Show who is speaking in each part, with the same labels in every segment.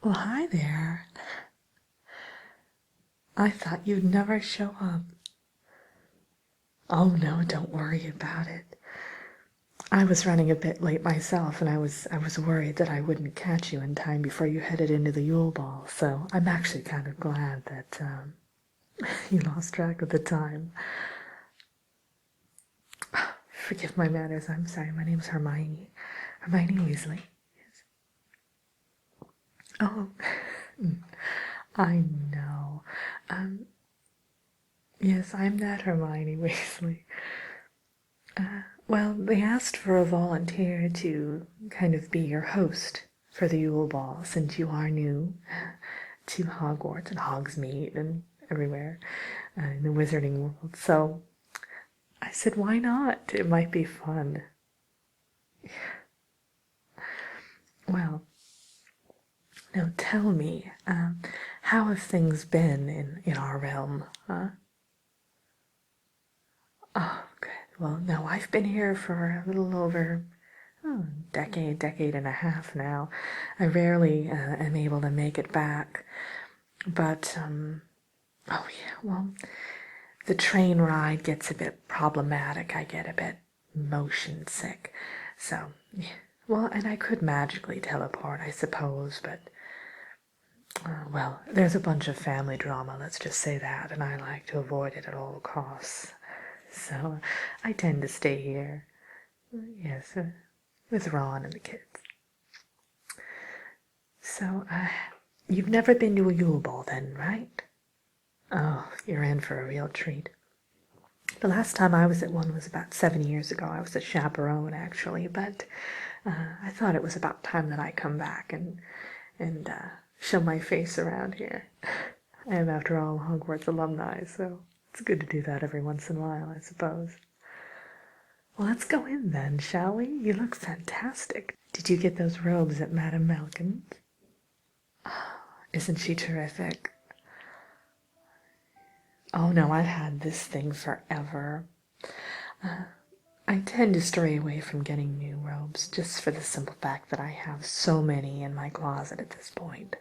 Speaker 1: Well, hi there. I thought you'd never show up. Oh no, don't worry about it. I was running a bit late myself, and I was worried that I wouldn't catch you in time before you headed into the Yule Ball, so I'm actually kind of glad that you lost track of the time. Forgive my manners, I'm sorry, my name's Hermione. Hermione Weasley. Yes. Oh, I know. Yes, I'm that Hermione Weasley. Well, they asked for a volunteer to kind of be your host for the Yule Ball, since you are new to Hogwarts and Hogsmeade and everywhere in the wizarding world. So I said, why not? It might be fun. Well, now tell me, how have things been in our realm? Huh? Oh, good. Well, no, I've been here for a little over decade and a half now. I rarely am able to make it back. But, oh yeah, well, the train ride gets a bit problematic. I get a bit motion sick. So, yeah. Well, and I could magically teleport, I suppose, but, well, there's a bunch of family drama, let's just say that, and I like to avoid it at all costs. So, I tend to stay here. Yes, with Ron and the kids. So, you've never been to a Yule Ball then, right? Oh, you're in for a real treat. The last time I was at one was about 7 years ago. I was a chaperone, actually, but I thought it was about time that I come back and show my face around here. I am, after all, Hogwarts alumni, so it's good to do that every once in a while, I suppose. Well, let's go in then, shall we? You look fantastic. Did you get those robes at Madame Malkin's? Isn't she terrific? Oh no, I've had this thing forever. I tend to stray away from getting new robes, just for the simple fact that I have so many in my closet at this point.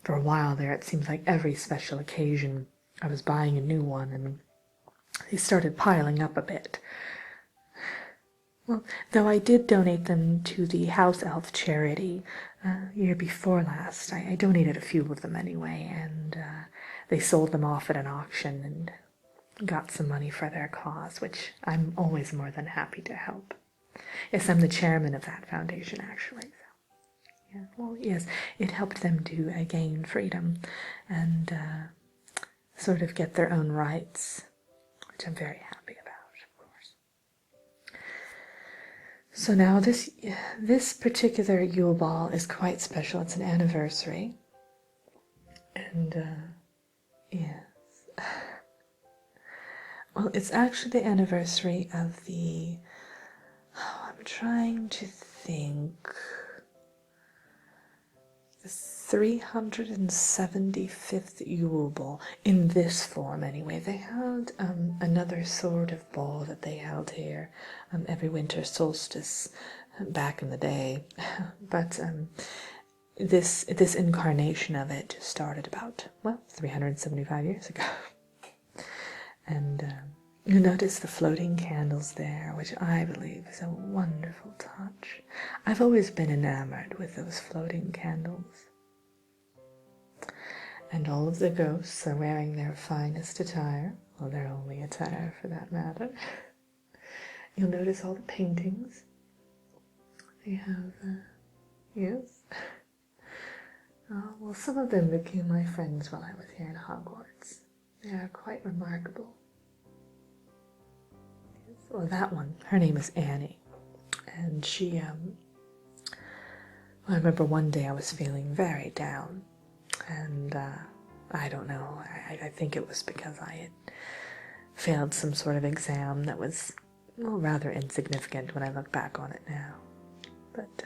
Speaker 1: For a while there, it seems like every special occasion I was buying a new one, and they started piling up a bit. Well, though I did donate them to the house elf charity year before last. I donated a few of them anyway, and they sold them off at an auction and got some money for their cause, which I'm always more than happy to help. Yes, I'm the chairman of that foundation, actually. So, yeah, well, yes, it helped them to gain freedom and sort of get their own rights, which I'm very happy about. So now this particular Yule Ball is quite special. It's an anniversary. And, yes. Well, it's actually the anniversary of the... Oh, I'm trying to think... The 375th Yule Ball, in this form anyway. They had another sort of ball that they held here every winter solstice back in the day, but this incarnation of it started about, well, 375 years ago. And you notice the floating candles there, which I believe is a wonderful touch. I've always been enamored with those floating candles. And all of the ghosts are wearing their finest attire, well, their only attire for that matter. You'll notice all the paintings. They have, yes. Well, some of them became my friends while I was here in Hogwarts. They are quite remarkable. Well, that one, her name is Annie, and she, I remember one day I was feeling very down, and, I don't know, I think it was because I had failed some sort of exam that was, well, rather insignificant when I look back on it now, but,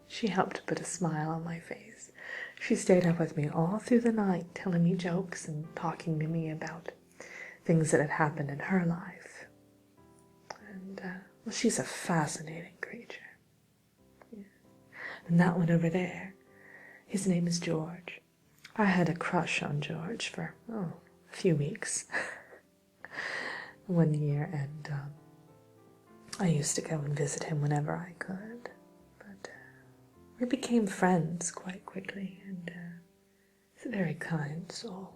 Speaker 1: she helped to put a smile on my face. She stayed up with me all through the night, telling me jokes and talking to me about things that had happened in her life. And, well, she's a fascinating creature. Yeah. And that one over there, His name is George. I had a crush on George for, a few weeks. One year, and I used to go and visit him whenever I could. But we became friends quite quickly, and he's a very kind soul.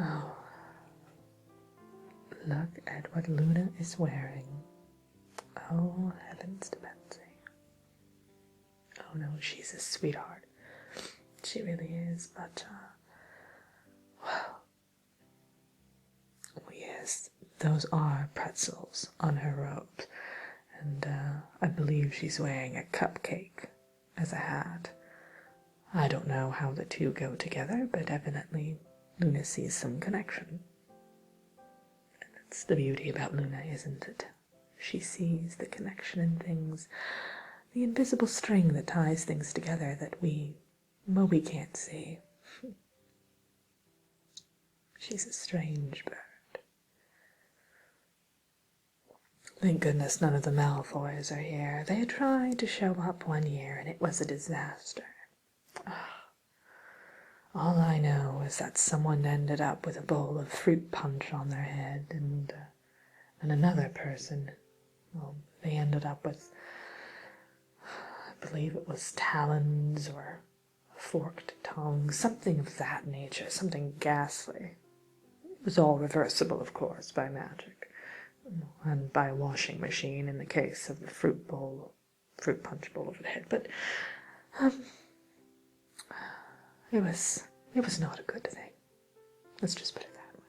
Speaker 1: Oh, look at what Luna is wearing. Oh, heavens to Betsy. Oh no, she's a sweetheart. She really is, but, well, oh yes, those are pretzels on her robe, and I believe she's wearing a cupcake as a hat. I don't know how the two go together, but evidently Luna sees some connection. And that's the beauty about Luna, isn't it? She sees the connection in things, the invisible string that ties things together that we can't see. She's a strange bird. Thank goodness none of the Malfoys are here. They tried to show up one year, and it was a disaster. All I know is that someone ended up with a bowl of fruit punch on their head, and another person, well, they ended up with, I believe it was talons or a forked tongue, something of that nature, something ghastly. It was all reversible, of course, by magic, and by a washing machine in the case of the fruit punch bowl over the head, but, it was not a good thing. Let's just put it that way.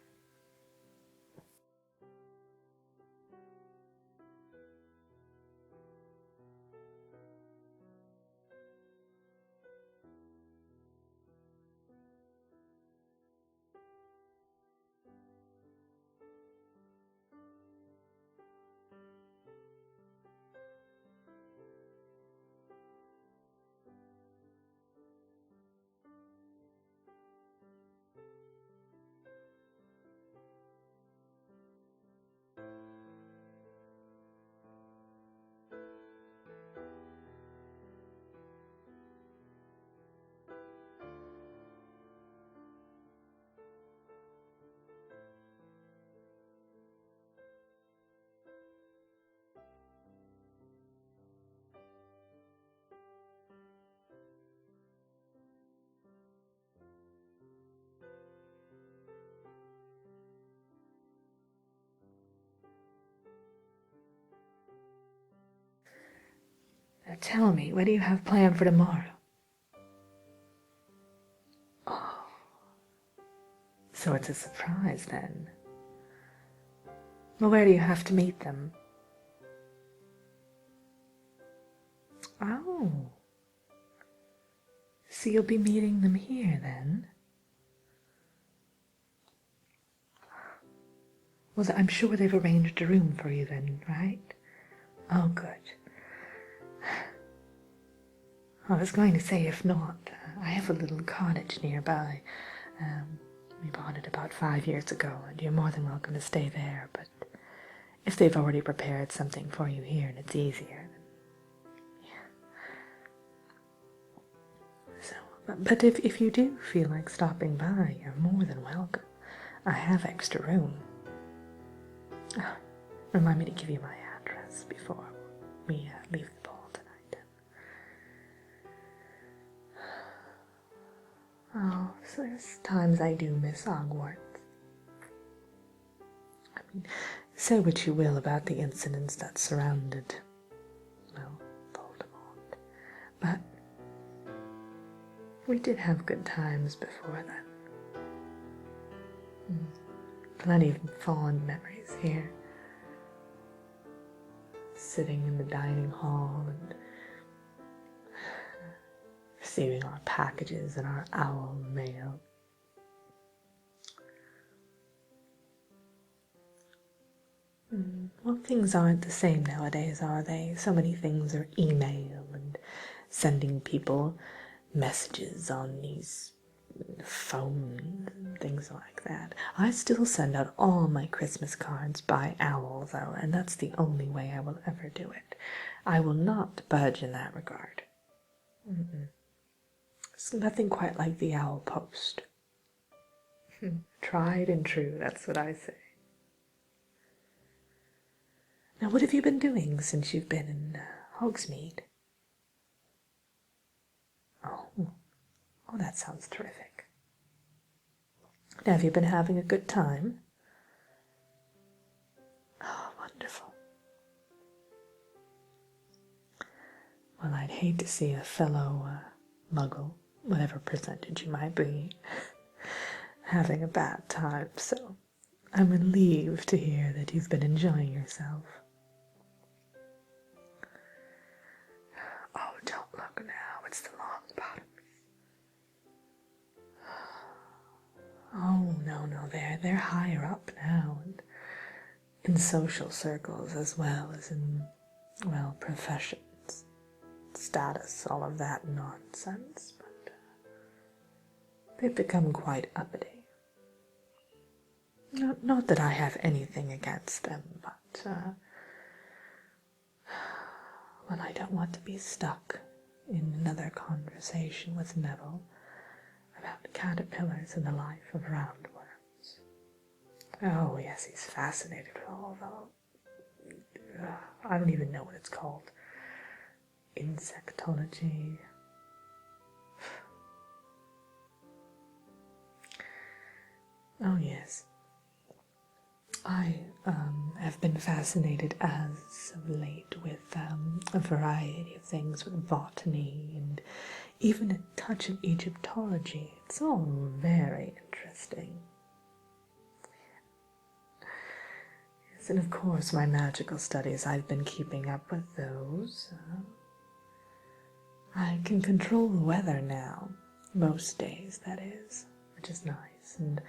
Speaker 1: Now tell me, what do you have planned for tomorrow? Oh, so it's a surprise then. Well, where do you have to meet them? Oh, so you'll be meeting them here then? Well, I'm sure they've arranged a room for you then, right? Oh, good. I was going to say, if not, I have a little cottage nearby. We bought it about 5 years ago, and you're more than welcome to stay there, but if they've already prepared something for you here and it's easier, then yeah. So, but if you do feel like stopping by, you're more than welcome. I have extra room. Remind me to give you my address before we leave the ball tonight. Oh, so there's times I do miss Hogwarts. I mean, say what you will about the incidents that surrounded, well, Voldemort, but we did have good times before then. Plenty of fond memories here. Sitting in the dining hall and receiving our packages and our owl mail. Well, things aren't the same nowadays, are they? So many things are email and sending people messages on these phones and things like that. I still send out all my Christmas cards by owl, though, and that's the only way I will ever do it. I will not budge in that regard. It's nothing quite like the owl post. Tried and true, that's what I say. Now, what have you been doing since you've been in Hogsmeade? Oh, that sounds terrific. Now, have you been having a good time? Oh, wonderful. Well, I'd hate to see a fellow Muggle, whatever percentage you might be, having a bad time, so I'm relieved to hear that you've been enjoying yourself. Oh, don't look now, it's the long bottoms. Oh, no, they're higher up now, and in social circles as well as in, well, professions, status, all of that nonsense, but they've become quite uppity. Not that I have anything against them, but, well, I don't want to be stuck in another conversation with Neville about caterpillars and the life of roundworms. Oh, yes, he's fascinated with all the, I don't even know what it's called. Insectology. Oh, yes. I have been fascinated as of late with a variety of things, with botany and even a touch of Egyptology. It's all very interesting. Yes, and of course my magical studies, I've been keeping up with those. I can control the weather now, most days that is, which is nice, and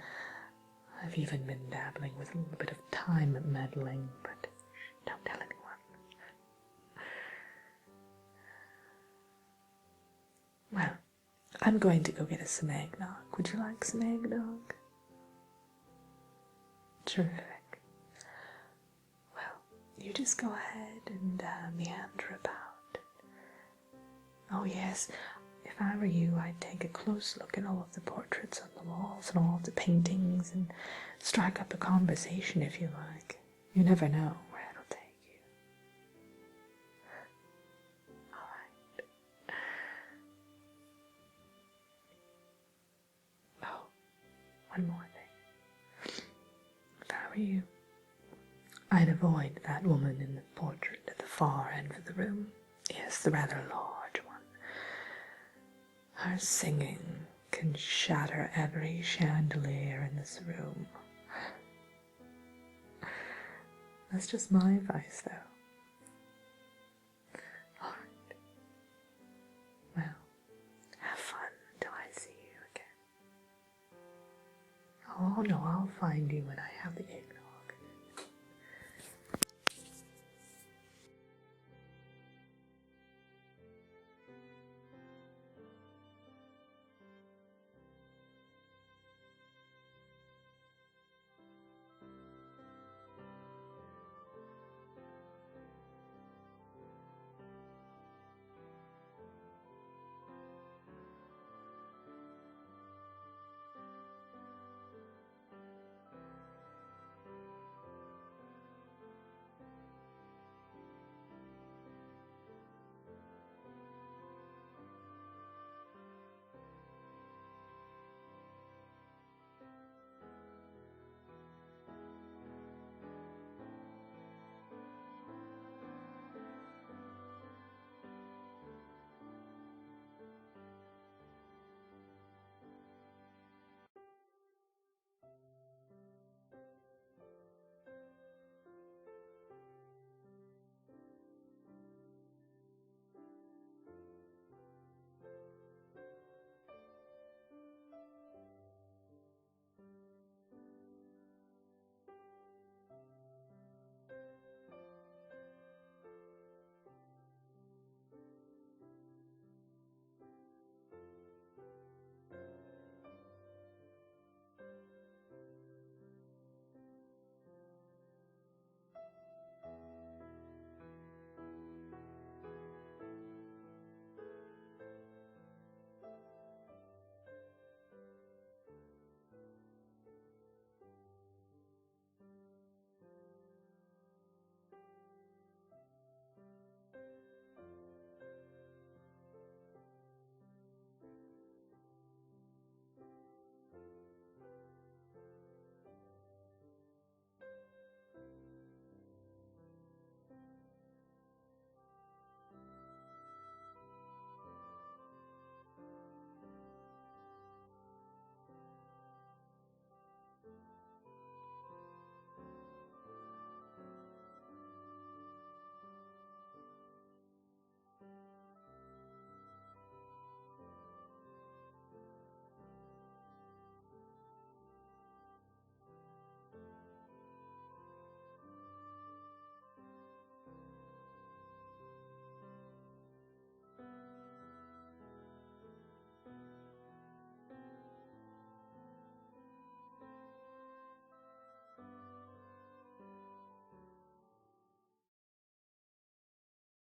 Speaker 1: I've even been dabbling with a little bit of time meddling, but don't tell anyone. Well, I'm going to go get us some eggnog. Would you like some eggnog? Terrific. Well, you just go ahead and meander about. Oh yes, if I were you, I'd take a close look at all of the portraits on the walls and all of the paintings and strike up a conversation if you like. You never know where it'll take you. All right. Oh, one more thing. If I were you, I'd avoid that woman in the portrait at the far end of the room. Yes, the rather large one. Her singing can shatter every chandelier in this room. That's just my advice, though. All right. Well, have fun until I see you again. Oh, no, I'll find you when I have the eggnog.